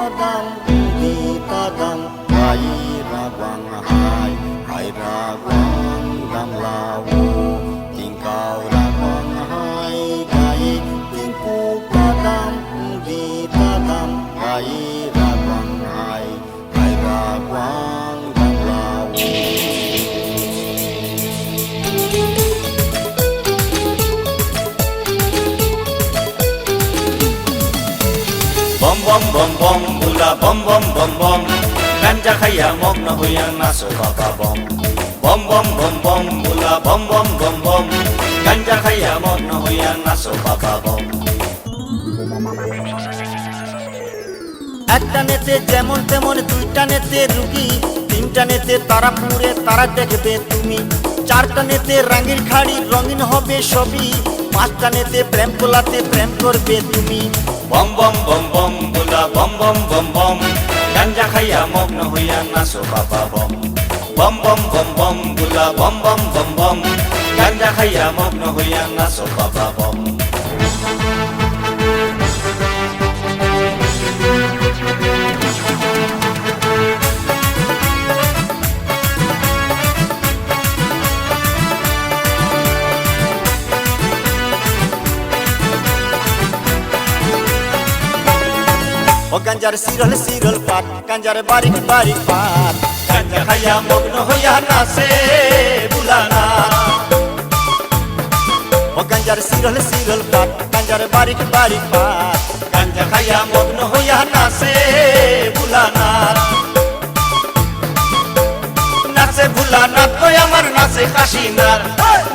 tadam di tadam hai rawang hai rawang dam lawu tingkau rawang hai gai timpu tadam di tadam hai rawang hai rawang dam lawu. Bom bom bom bom bula bom bom bom bom ganja khaya mok na huyang naso papa bom bom bom bom bom bula bom bom bom bom ganja khaya mok na huyang naso papa bom. একটা নেতে যেমন তেমন দুইটা নেতে রুগী তিনটা নেতে তারা পুরে তারা দেখবে তুমি চারটা নেতে রঙের খাড়ি রঙিন হবে সবই পাঁচটা নেতে প্রেম কোলাতে প্রেম করবে তুমি বম বম বম বম বুলা বম বম বম বম গাঞ্জা খাইয়া মগ্ন হইয়া নাচো বাবা বম বম বম বম বম বুলা বম বম বম বম গাঞ্জা খাইয়া মগ্ন হইয়া নাচো বাবা বম। ও গাঞ্জার সিরল সিরল পাট গাঞ্জার বারিক বারিক পাট গাঞ্জা খাইয়া মগ্ন হইয়া নাচে বুলানা ও গাঞ্জার সিরল সিরল পাট গাঞ্জার বারিক বারিক পাট গাঞ্জা খাইয়া মগ্ন হইয়া নাচে বুলানা নাচে ভুলানাথ কই আমার নাচে কাশিনার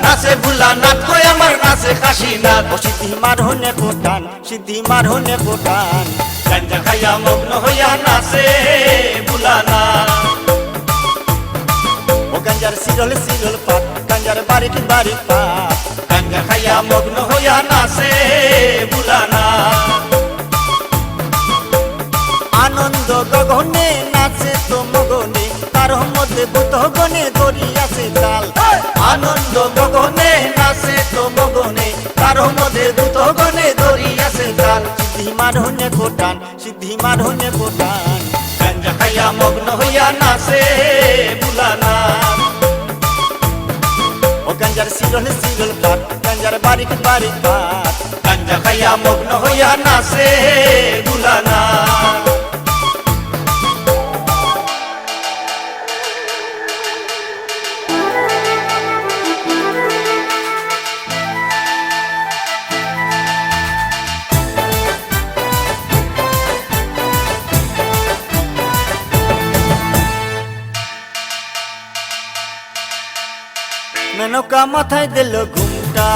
নাচে ভুলানাথ কই আমার নাচে কাশিনার ও সিদ্ধি মারহনে কোটান সিদ্ধি মারহনে কোটান গাঞ্জা খাইয়া মগ্ন হইয়া নাচে বুলানা ও গাঞ্জার সিরল সিরল পাট গাঞ্জার বারিক বারিক পাট গাঞ্জা খাইয়া মগ্ন হইয়া নাচে বুলানা আনন্দ গগনে নাচে তো মগনে তার মধ্যে বুত গনে দড়ি আছে তাল আনন্দ গগনে নাচে তো মগনে তার মধ্যে বুত গনে দড়ি আছে তাল সিদ্ধি মারহনে কোটান সিদ্ধি মারহনে কোটান গাঞ্জা খাইয়া মগ্ন হইয়া নাচে বুলানা ও গাঞ্জার সিরল সিরল পাট গাঞ্জার বারিক বারিক পাট গাঞ্জা খাইয়া মগ্ন হইয়া নাচে বুলানা। মেনকা মাথায় দিল ঘুমটা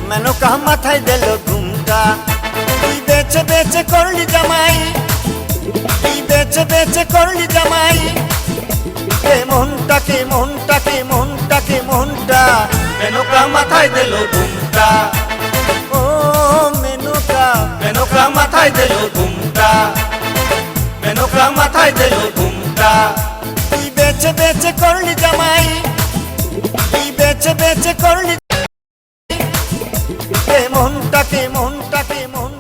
মেনকা মাথায় দিল ঘুমটা তুই বেচে বেচে করলি জামাই তুই বেচে বেচে করলি জামাই কে মোহনটাকে মোহনটাকে মোহনটাকে মোহনটা মেনকা মাথায় দিল ঘুমটা ও মেনকা মেনকা মাথায় দিল ঘুমটা মেনকা মাথায় দিল ঘুমটা তুই বেচে বেচে করলি জামাই তুই বেচে বেচে করলি মোহনটাকে মোহনটাকে মোহন